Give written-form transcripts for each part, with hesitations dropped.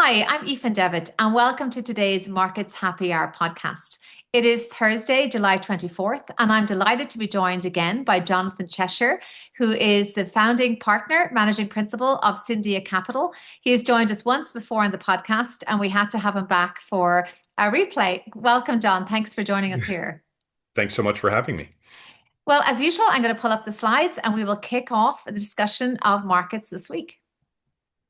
Hi, I'm Aoife Devitt, and welcome to today's Markets Happy Hour podcast. It is Thursday, July 24th, and I'm delighted to be joined again by Jonathan Chesshire, who is the founding partner, managing principal of Sindia Capital. He has joined us once before on the podcast, and we had to have him back for a replay. Welcome, John. Thanks for joining us here. Thanks so much for having me. Well, as usual, I'm going to pull up the slides and we will kick off the discussion of markets this week.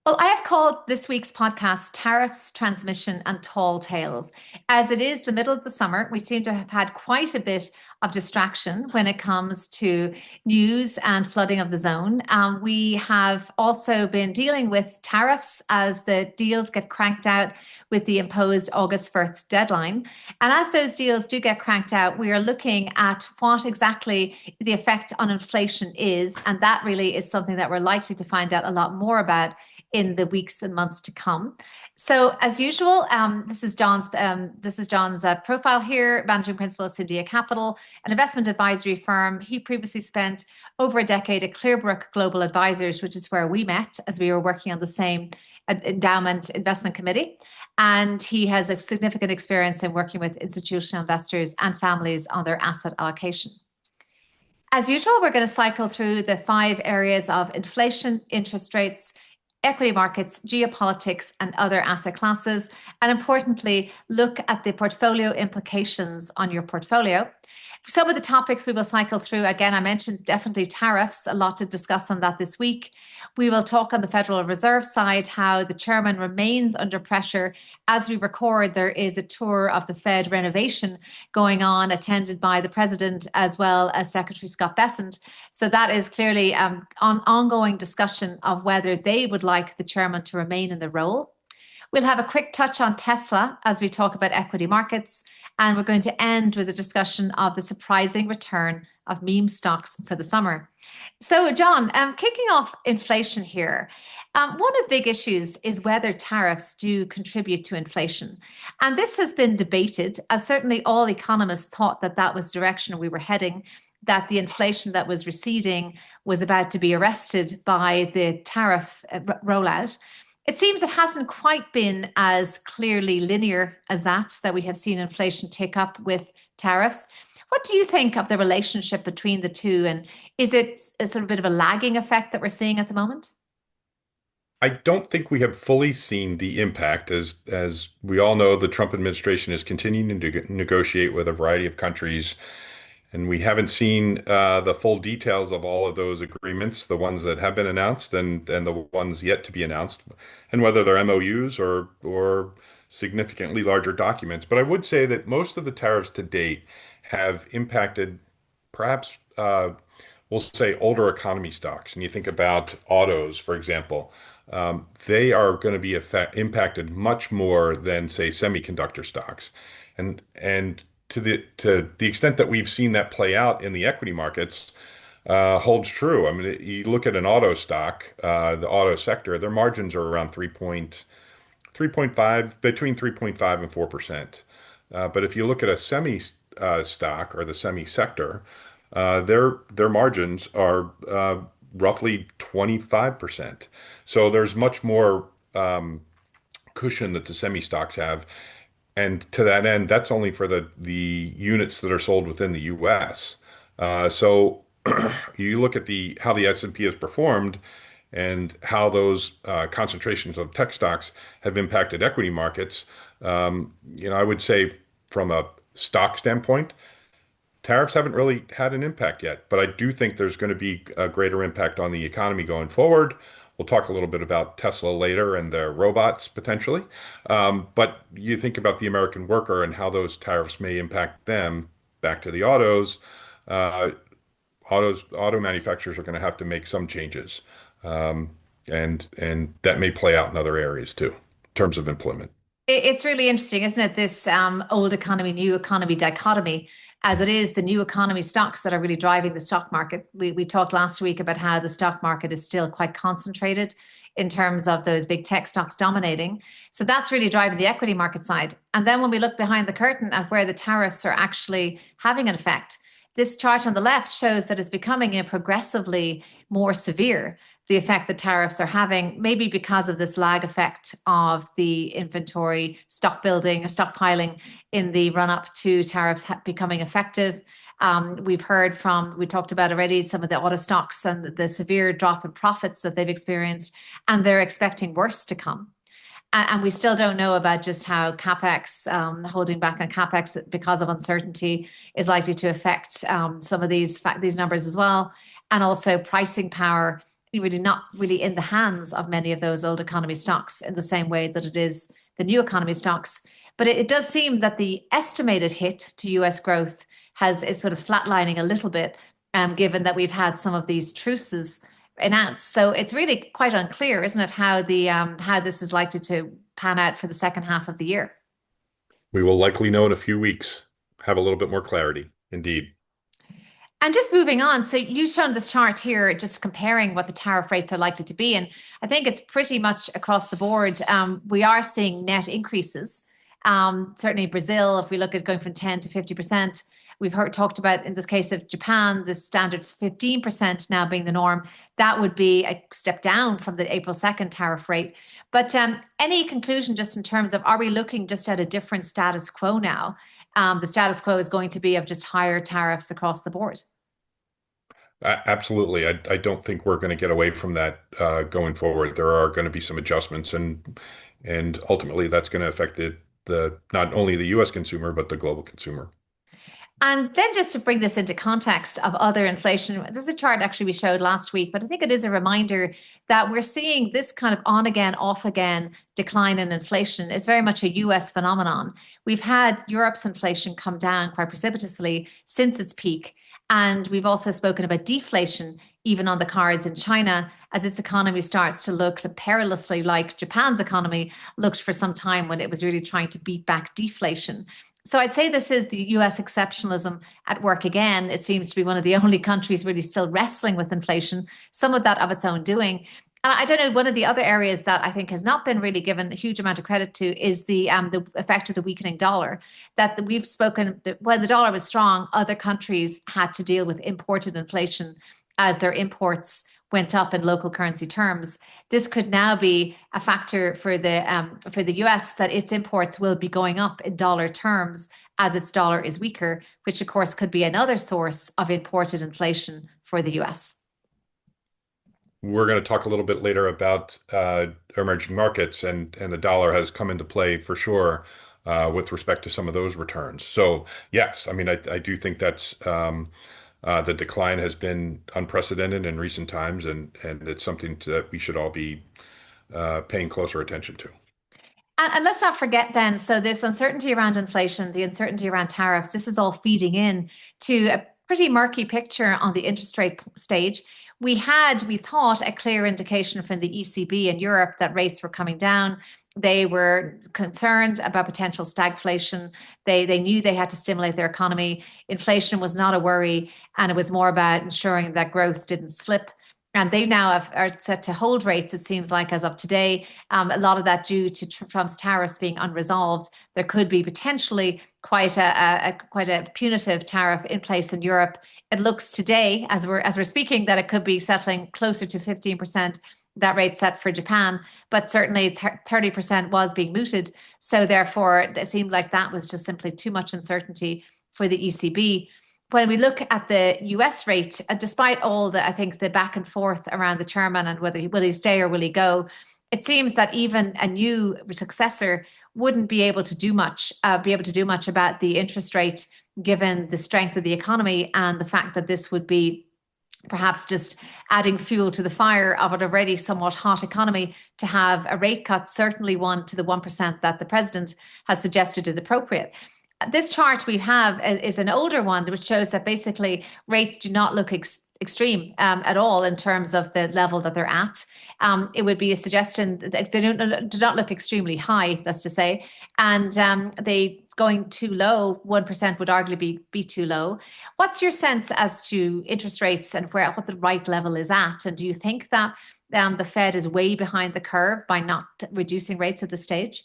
Well, I have called this week's podcast Tariffs, Transmission and Tall Tales. As it is the middle of the summer, we seem to have had quite a bit of distraction when it comes to news and flooding of the zone. We have also been dealing with tariffs as the deals get cranked out with the imposed August 1st deadline. And as those deals do get cranked out, we are looking at what exactly the effect on inflation is. And that really is something that we're likely to find out a lot more about in the weeks and months to come. So, as usual, this is Jon's profile here, managing principal of Sindia Capital, an investment advisory firm. He previously spent over a decade at Clearbrook Global Advisors, which is where we met as we were working on the same endowment investment committee. And he has a significant experience in working with institutional investors and families on their asset allocation. As usual, we're going to cycle through the 5 areas of inflation, interest rates, equity markets, geopolitics, and other asset classes. And importantly, look at the portfolio implications on your portfolio. Some of the topics we will cycle through, again, I mentioned definitely tariffs, a lot to discuss on that this week. We will talk on the Federal Reserve side, how the chairman remains under pressure. As we record, there is a tour of the Fed renovation going on, attended by the president as well as Secretary Scott Bessent. So that is clearly an ongoing discussion of whether they would like the chairman to remain in the role. We'll have a quick touch on Tesla as we talk about equity markets. And we're going to end with a discussion of the surprising return of meme stocks for the summer. So, John, kicking off inflation here, one of the big issues is whether tariffs do contribute to inflation. And this has been debated, as certainly all economists thought that that was the direction we were heading, that the inflation that was receding was about to be arrested by the tariff rollout. It seems it hasn't quite been as clearly linear as that we have seen inflation tick up with tariffs. What do you think of the relationship between the two? And is it a sort of bit of a lagging effect that we're seeing at the moment? I don't think we have fully seen the impact. As we all know, the Trump administration is continuing to negotiate with a variety of countries, and we haven't seen the full details of all of those agreements, the ones that have been announced and the ones yet to be announced, and whether they're MOUs or significantly larger documents. But I would say that most of the tariffs to date have impacted perhaps we'll say older economy stocks. And you think about autos, for example, they are going to be impacted much more than say semi-conductor stocks. And to the extent that we've seen that play out in the equity markets, holds true. I mean, you look at an auto stock, the auto sector, their margins are around 3.5, between 3.5 and 4%. But if you look at a semi stock or the semi sector, their margins are roughly 25%. So there's much more cushion that the semi stocks have. And to that end, that's only for the units that are sold within the U.S. So you look at the how the S&P has performed and how those concentrations of tech stocks have impacted equity markets. I would say from a stock standpoint, tariffs haven't really had an impact yet, but I do think there's going to be a greater impact on the economy going forward. We'll talk a little bit about Tesla later and their robots potentially. But you think about the American worker and how those tariffs may impact them. Back to the autos, auto manufacturers are going to have to make some changes, and that may play out in other areas too, in terms of employment. It's really interesting, isn't it? This old economy, new economy dichotomy, as it is the new economy stocks that are really driving the stock market. We talked last week about how the stock market is still quite concentrated in terms of those big tech stocks dominating. So that's really driving the equity market side. And then when we look behind the curtain at where the tariffs are actually having an effect, this chart on the left shows that it's becoming progressively more severe, the effect that tariffs are having, maybe because of this lag effect of the inventory stock building or stockpiling in the run up to tariffs becoming effective. We've heard from, we talked about already, some of the auto stocks and the severe drop in profits that they've experienced, and they're expecting worse to come. And we still don't know about just how CapEx, holding back on CapEx because of uncertainty, is likely to affect some of these numbers as well. And also pricing power, really not really in the hands of many of those old economy stocks in the same way that it is the new economy stocks. But it does seem that the estimated hit to US growth is sort of flatlining a little bit, given that we've had some of these truces announced. So it's really quite unclear, isn't it, how this is likely to pan out for the second half of the year. We will likely know in a few weeks, have a little bit more clarity. Indeed. And just moving on, so you've shown this chart here, just comparing what the tariff rates are likely to be. And I think it's pretty much across the board. We are seeing net increases. Certainly Brazil, if we look at going from 10 to 50%, we've talked about in this case of Japan, the standard 15% now being the norm. That would be a step down from the April 2nd tariff rate. But any conclusion just in terms of, are we looking just at a different status quo now? The status quo is going to be of just higher tariffs across the board. Absolutely. I don't think we're going to get away from that going forward. There are going to be some adjustments, and ultimately that's going to affect the not only the U.S. consumer but the global consumer. And then just to bring this into context of other inflation, there's a chart actually we showed last week, but I think it is a reminder that we're seeing this kind of on again, off again decline in inflation. It's very much a US phenomenon. We've had Europe's inflation come down quite precipitously since its peak. And we've also spoken about deflation, even on the cards in China, as its economy starts to look perilously like Japan's economy looked for some time when it was really trying to beat back deflation. So I'd say this is the US exceptionalism at work again. It seems to be one of the only countries really still wrestling with inflation, some of that of its own doing. And I don't know, one of the other areas that I think has not been really given a huge amount of credit to is the effect of the weakening dollar. That we've spoken, when the dollar was strong, other countries had to deal with imported inflation as their imports went up in local currency terms. This could now be a factor for the US, that its imports will be going up in dollar terms as its dollar is weaker, which of course could be another source of imported inflation for the US. We're going to talk a little bit later about emerging markets, and the dollar has come into play for sure with respect to some of those returns. So yes, I mean I do think that's the decline has been unprecedented in recent times, and it's something that we should all be paying closer attention to. And let's not forget then, so this uncertainty around inflation, the uncertainty around tariffs, this is all feeding in to a pretty murky picture on the interest rate stage. We thought, a clear indication from the ECB in Europe that rates were coming down. They were concerned about potential stagflation. They knew they had to stimulate their economy. Inflation was not a worry, and it was more about ensuring that growth didn't slip. And they now are set to hold rates, it seems like, as of today. A lot of that due to Trump's tariffs being unresolved. There could be potentially quite a punitive tariff in place in Europe. It looks today, as we're speaking, that it could be settling closer to 15%. That rate set for Japan, but certainly 30% was being mooted. So therefore, it seemed like that was just simply too much uncertainty for the ECB. When we look at the US rate, despite all I think the back and forth around the chairman and whether will he stay or will he go, it seems that even a new successor wouldn't be able to do much about the interest rate, given the strength of the economy and the fact that this would be perhaps just adding fuel to the fire of an already somewhat hot economy to have a rate cut, certainly one to the 1% that the president has suggested is appropriate. This chart we have is an older one, which shows that basically rates do not look extreme at all in terms of the level that they're at. It would be a suggestion that they do not look extremely high, that's to say, and they going too low, 1% would arguably be too low. What's your sense as to interest rates and what the right level is at? And do you think that the Fed is way behind the curve by not reducing rates at this stage?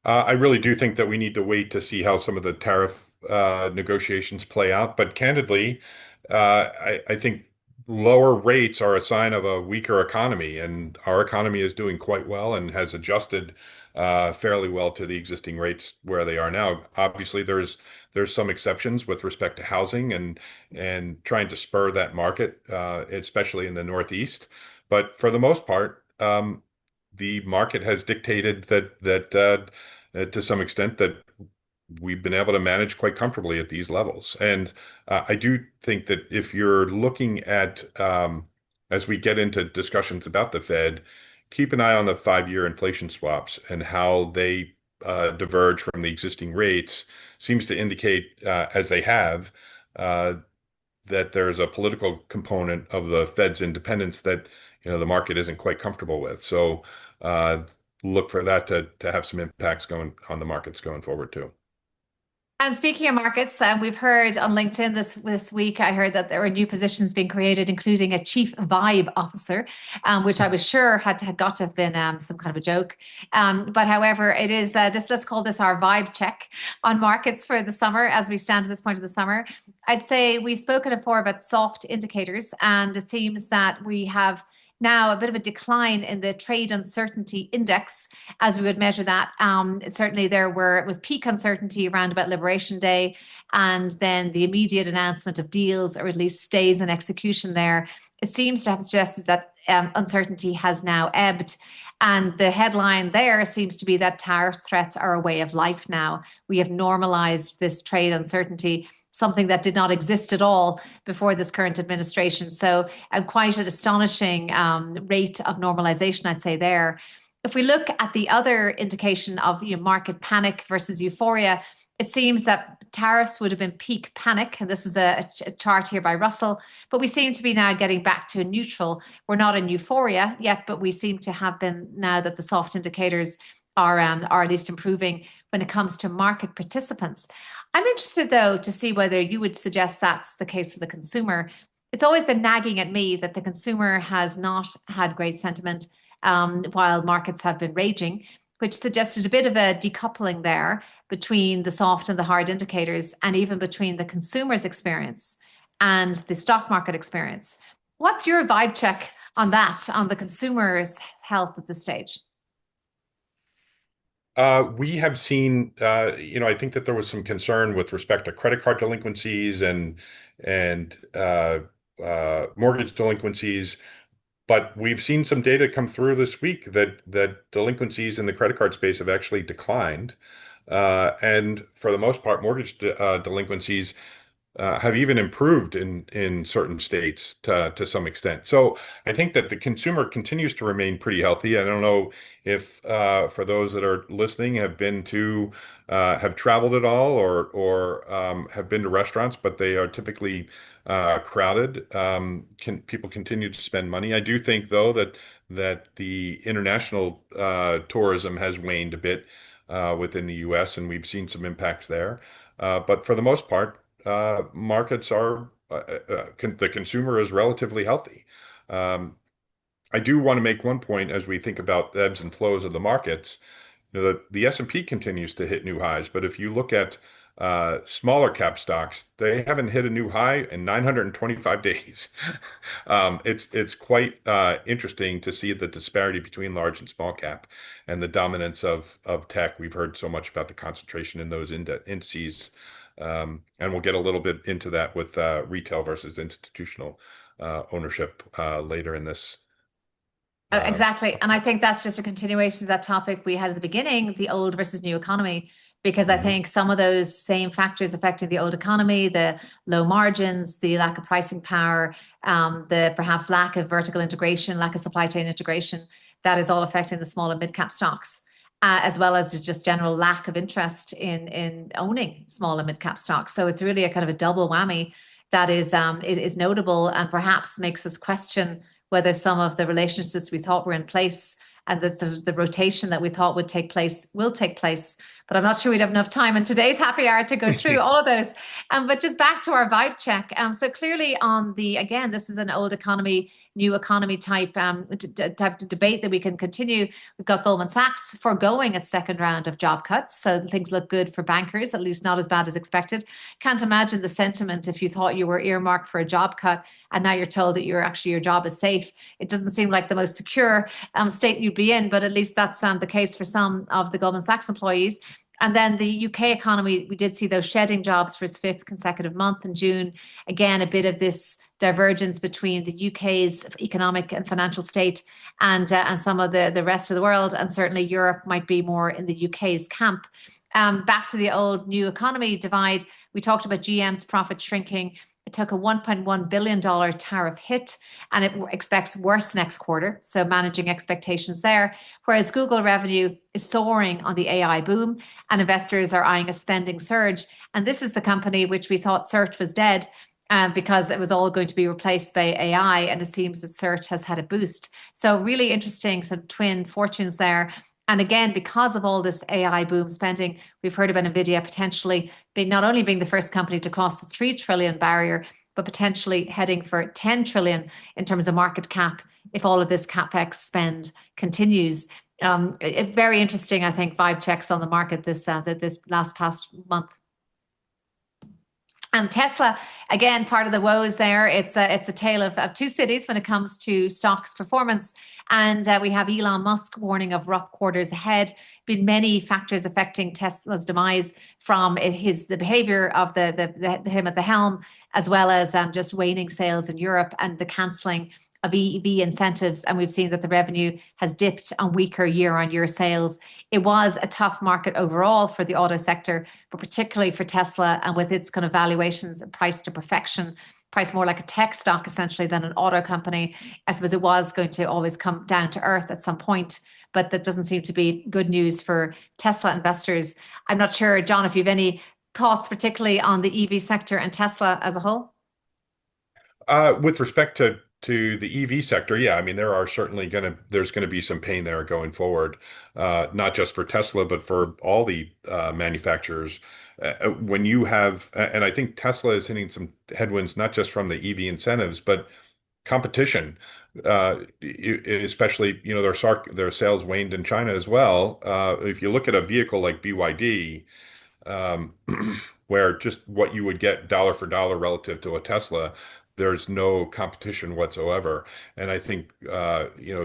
I really do think that we need to wait to see how some of the tariff negotiations play out. But candidly, I think lower rates are a sign of a weaker economy, and our economy is doing quite well and has adjusted fairly well to the existing rates where they are now. Obviously, there's some exceptions with respect to housing and trying to spur that market, especially in the Northeast. But for the most part, the market has dictated that to some extent that we've been able to manage quite comfortably at these levels. And I do think that if you're looking at, as we get into discussions about the Fed, keep an eye on the 5-year inflation swaps and how they diverge from the existing rates. Seems to indicate, as they have, uh, that there's a political component of the Fed's independence that, the market isn't quite comfortable with. So uh, look for that to have some impacts going on the markets going forward too. And speaking of markets, we've heard on LinkedIn this week, I heard that there were new positions being created, including a chief vibe officer, which I was sure had got to have been some kind of a joke. But however, it is this. Let's call this our vibe check on markets for the summer as we stand at this point of the summer. I'd say we've spoken before about soft indicators, and it seems that we have now a bit of a decline in the trade uncertainty index as we would measure that. Certainly it was peak uncertainty around about Liberation Day, and then the immediate announcement of deals or at least stays in execution there. It seems to have suggested that uncertainty has now ebbed. And the headline there seems to be that tariff threats are a way of life now. We have normalized this trade uncertainty, something that did not exist at all before this current administration. So, quite an astonishing rate of normalization, I'd say there. If we look at the other indication of market panic versus euphoria, it seems that tariffs would have been peak panic. And this is a chart here by Russell. But we seem to be now getting back to a neutral. We're not in euphoria yet, but we seem to have been now that the soft indicators are at least improving when it comes to market participants. I'm interested, though, to see whether you would suggest that's the case for the consumer. It's always been nagging at me that the consumer has not had great sentiment while markets have been raging, which suggested a bit of a decoupling there between the soft and the hard indicators, and even between the consumer's experience and the stock market experience. What's your vibe check on that, on the consumer's health at this stage? We have seen, I think that there was some concern with respect to credit card delinquencies and mortgage delinquencies, but we've seen some data come through this week that delinquencies in the credit card space have actually declined, and for the most part, mortgage delinquencies have even improved in certain states to some extent. So I think that the consumer continues to remain pretty healthy. I don't know if for those that are listening have traveled at all or have been to restaurants, but they are typically crowded. People continue to spend money? I do think though that the international tourism has waned a bit within the U.S. and we've seen some impacts there. But for the most part, markets are the consumer is relatively healthy. Um, I do want to make one point as we think about the ebbs and flows of the markets. The S&P continues to hit new highs, but if you look at smaller cap stocks, they haven't hit a new high in 925 days. It's quite interesting to see the disparity between large and small cap and the dominance of tech. We've heard so much about the concentration in those indices. And we'll get a little bit into that with retail versus institutional ownership later in this. Oh, Uh, exactly. And I think that's just a continuation of that topic we had at the beginning, the old versus new economy, because I mhm. think some of those same factors affecting the old economy, the low margins, the lack of pricing power, the perhaps lack of vertical integration, lack of supply chain integration, that is all affecting the small and mid cap stocks, as well as the just general lack of interest in owning small and mid cap stocks. So it's really a kind of a double whammy that is notable and perhaps makes us question whether some of the relationships we thought were in place and the rotation that we thought would take place will take place. But I'm not sure we'd have enough time in today's happy hour to go through all of those. But just back to our vibe check. So clearly again, this is an old economy new economy type type of debate that we can continue. We've got Goldman Sachs foregoing its second round of job cuts, so things look good for bankers, at least not as bad as expected. Can't imagine the sentiment if you thought you were earmarked for a job cut and now you're told that your job is safe. It doesn't seem like the most secure state you'd be in, but at least that's the case for some of the Goldman Sachs employees. And then the UK economy, we did see those shedding jobs for its fifth consecutive month in June. Again, a bit of this divergence between the UK's economic and financial state and some of the rest of the world. And certainly Europe might be more in the UK's camp. Back to the old new economy divide, we talked about GM's profit shrinking. It took a $1.1 billion tariff hit and it expects worse next quarter. So managing expectations there. Whereas Google revenue is soaring on the AI boom and investors are eyeing a spending surge. And this is the company which we thought search was dead because it was all going to be replaced by AI. And it seems that search has had a boost. So really interesting, some twin fortunes there. And again, because of all this AI boom spending, we've heard about NVIDIA potentially being not only being the first company to cross the 3 trillion barrier, but potentially heading for 10 trillion in terms of market cap if all of this CapEx spend continues. Very interesting, I think, vibe checks on the market this past month. And Tesla, again, part of the woes there. It's a tale of two cities when it comes to stocks performance. And we have Elon Musk warning of rough quarters ahead. Been many factors affecting Tesla's demise, from the behavior of the him at the helm, as well as just waning sales in Europe and the cancelling of EV incentives, and we've seen that the revenue has dipped on weaker year-on-year sales. It was a tough market overall for the auto sector, but particularly for Tesla, and with its kind of valuations and price to perfection, price more like a tech stock essentially than an auto company. I suppose it was going to always come down to earth at some point, but that doesn't seem to be good news for Tesla investors. I'm not sure, John, if you have any thoughts, particularly on the EV sector and Tesla as a whole. With respect to the EV sector, yeah, I mean there's gonna be some pain there going forward, not just for Tesla but for all the manufacturers. When you have, and I think Tesla is hitting some headwinds not just from the EV incentives but competition, especially their sales waned in China as well. If you look at a vehicle like BYD, um, where just what you would get dollar for dollar relative to a Tesla, there's no competition whatsoever. And I think the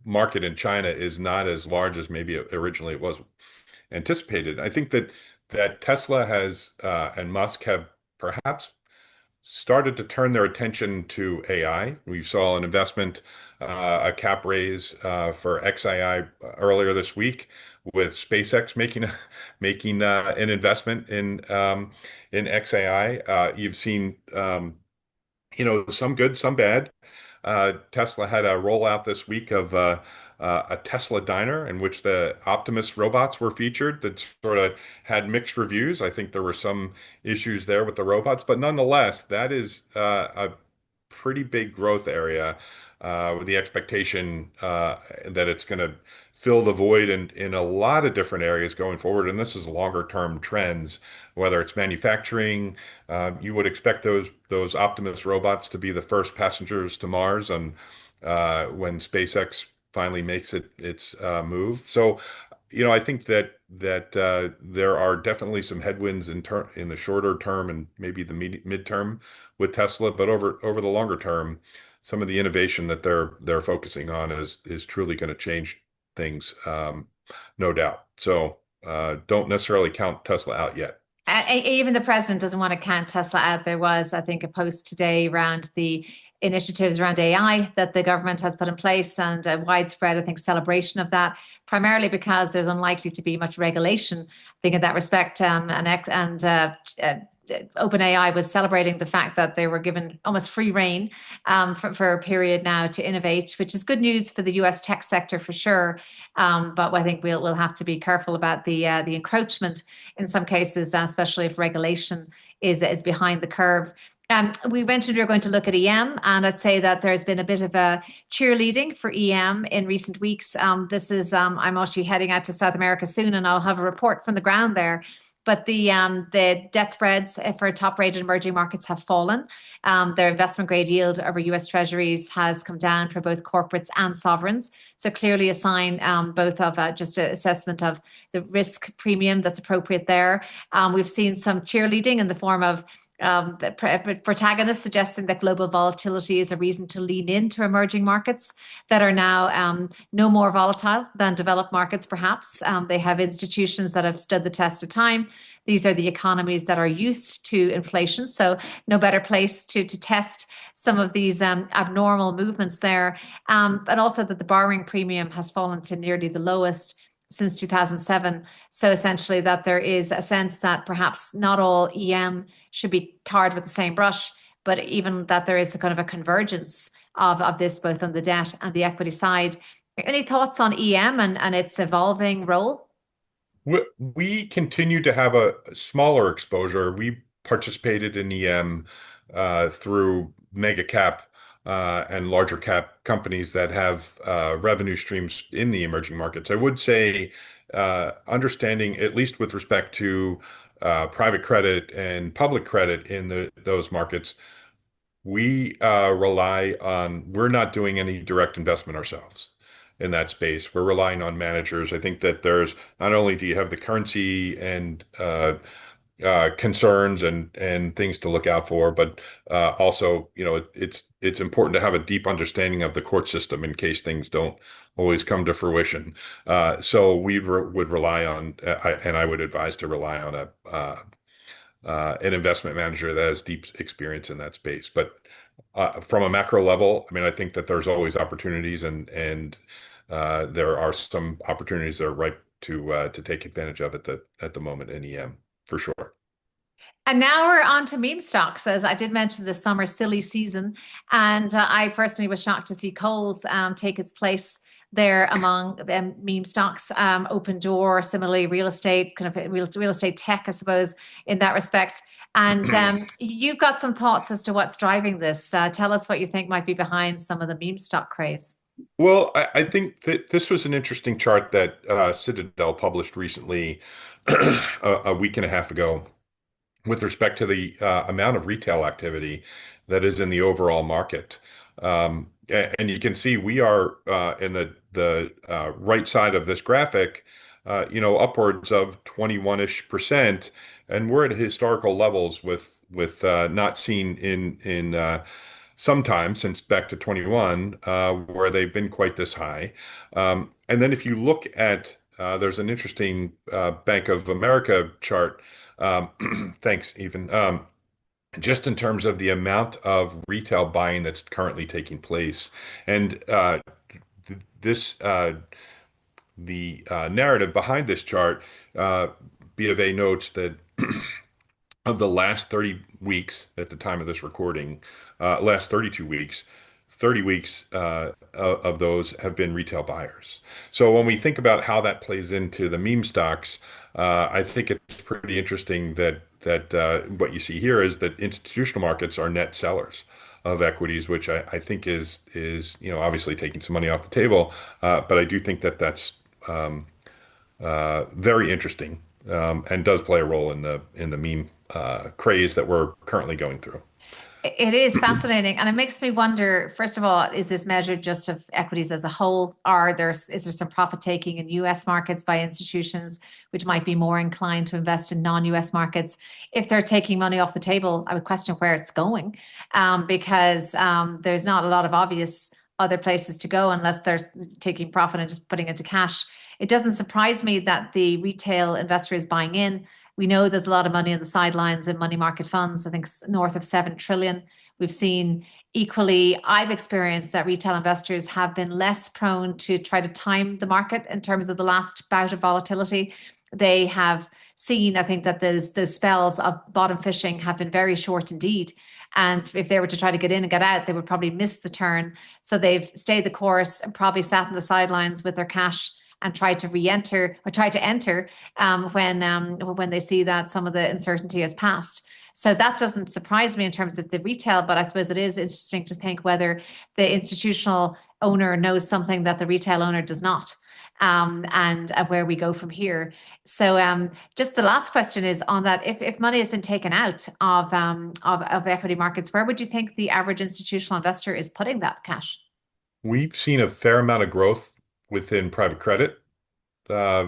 market in China is not as large as maybe originally it was anticipated. I think that Tesla has and Musk have perhaps started to turn their attention to AI. We saw an investment, a cap raise for XAI earlier this week, with SpaceX making an investment in XAI. You've seen some good, some bad. Tesla had a rollout this week of a Tesla diner in which the Optimus robots were featured that sort of had mixed reviews. I think there were some issues there with the robots, but nonetheless, that is a pretty big growth area with the expectation that it's going to fill the void in a lot of different areas going forward. And this is longer term trends, whether it's manufacturing. You would expect those Optimus robots to be the first passengers to Mars, and when SpaceX finally makes its move. So, I think that there are definitely some headwinds in the shorter term and maybe the midterm with Tesla, but over the longer term, some of the innovation that they're focusing on is truly going to change things, no doubt. So don't necessarily count Tesla out yet. Even the president doesn't want to count Tesla out. There was, I think, a post today around the initiatives around AI that the government has put in place, and a widespread, I think, celebration of that, primarily because there's unlikely to be much regulation. I think in that respect, OpenAI was celebrating the fact that they were given almost free rein for a period now to innovate, which is good news for the US tech sector for sure. But I think we'll have to be careful about the encroachment in some cases, especially if regulation is behind the curve. We mentioned we were going to look at EM, and I'd say that there's been a bit of a cheerleading for EM in recent weeks. I'm actually heading out to South America soon, and I'll have a report from the ground there. but the debt spreads for top-rated emerging markets have fallen. Their investment grade yield over US Treasuries has come down for both corporates and sovereigns. So clearly a sign both of just an assessment of the risk premium that's appropriate there. We've seen some cheerleading in the form of the protagonists suggesting that global volatility is a reason to lean into emerging markets that are now no more volatile than developed markets, perhaps. They have institutions that have stood the test of time. These are the economies that are used to inflation. So no better place to test some of these abnormal movements there. But also that the borrowing premium has fallen to nearly the lowest since 2007. So essentially that there is a sense that perhaps not all EM should be tarred with the same brush, but even that there is a kind of a convergence of this both on the debt and the equity side. Any thoughts on EM and its evolving role? We continue to have a smaller exposure. We participated in EM through mega cap and larger cap companies that have revenue streams in the emerging markets. I would say understanding, at least with respect to private credit and public credit in those markets, we're not doing any direct investment ourselves in that space. We're relying on managers. I think that there's not only do you have the currency and concerns and things to look out for, but also, it's important to have a deep understanding of the court system in case things don't always come to fruition. So would rely on, and I would advise to rely on an investment manager that has deep experience in that space. But from a macro level, I mean, I think that there's always opportunities, and there are some opportunities that are ripe to take advantage of at the moment in EM for sure. And now we're on to meme stocks. As I did mention, the summer silly season, and I personally was shocked to see Coles take its place there among meme stocks. Open Door, similarly, real estate, kind of real estate tech, I suppose, in that respect. And you've got some thoughts as to what's driving this. Tell us what you think might be behind some of the meme stock craze. Well, I think that this was an interesting chart that Citadel published recently, a week and a half ago, with respect to the amount of retail activity that is in the overall market. And you can see we are in the right side of this graphic, upwards of 21-ish%, and we're at historical levels with not seen in some time since back to 21, where they've been quite this high. And then if you look at there's an interesting Bank of America chart. Thanks, Ethan. Just in terms of the amount of retail buying that's currently taking place, and this the narrative behind this chart, B of A notes that of the last 30 weeks at the time of this recording, last 32 weeks, 30 weeks of those have been retail buyers. So when we think about how that plays into the meme stocks, I think it's pretty interesting that what you see here is that institutional markets are net sellers of equities, which I think is obviously taking some money off the table, but I do think that that's very interesting, and does play a role in the meme craze that we're currently going through. It is fascinating, and it makes me wonder, first of all, is this measured just of equities as a whole? Is there some profit taking in US markets by institutions which might be more inclined to invest in non-US markets? If they're taking money off the table, I would question where it's going, because there's not a lot of obvious other places to go unless they're taking profit and just putting it into cash. It doesn't surprise me that the retail investor is buying in. We know there's a lot of money on the sidelines in money market funds. I think north of 7 trillion. We've seen equally, I've experienced that retail investors have been less prone to try to time the market in terms of the last bout of volatility. They have seen, I think, that those spells of bottom fishing have been very short indeed. And if they were to try to get in and get out, they would probably miss the turn. So they've stayed the course and probably sat on the sidelines with their cash and try to re-enter or try to enter when they see that some of the uncertainty has passed. So that doesn't surprise me in terms of the retail, but I suppose it is interesting to think whether the institutional owner knows something that the retail owner does not. and where we go from here. So just the last question is on that: if money has been taken out of equity markets, where would you think the average institutional investor is putting that cash? We've seen a fair amount of growth within private credit. uh,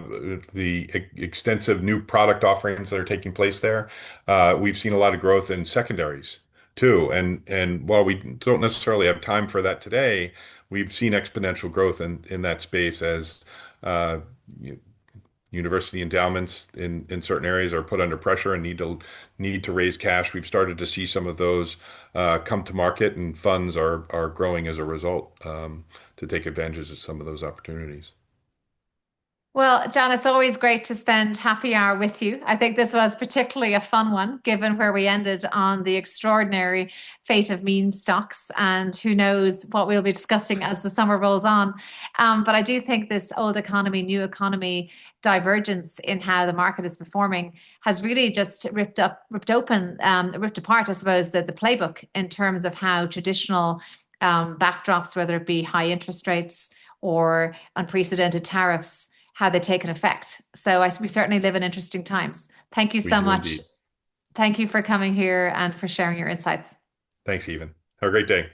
the extensive new product offerings that are taking place there. We've seen a lot of growth in secondaries too. And while we don't necessarily have time for that today, we've seen exponential growth in that space as uh, university endowments in certain areas are put under pressure and need to raise cash. We've started to see some of those come to market, and funds are growing as a result to take advantage of some of those opportunities. Well, John, it's always great to spend happy hour with you. I think this was particularly a fun one, given where we ended on the extraordinary fate of meme stocks, and who knows what we'll be discussing as the summer rolls on. But I do think this old economy, new economy divergence in how the market is performing has really just ripped apart, I suppose, the playbook in terms of how traditional backdrops, whether it be high interest rates or unprecedented tariffs, how they take an effect. So we certainly live in interesting times. Thank you We so do much. indeed. Thank you for coming here and for sharing your insights. Thanks, Ethan. Have a great day.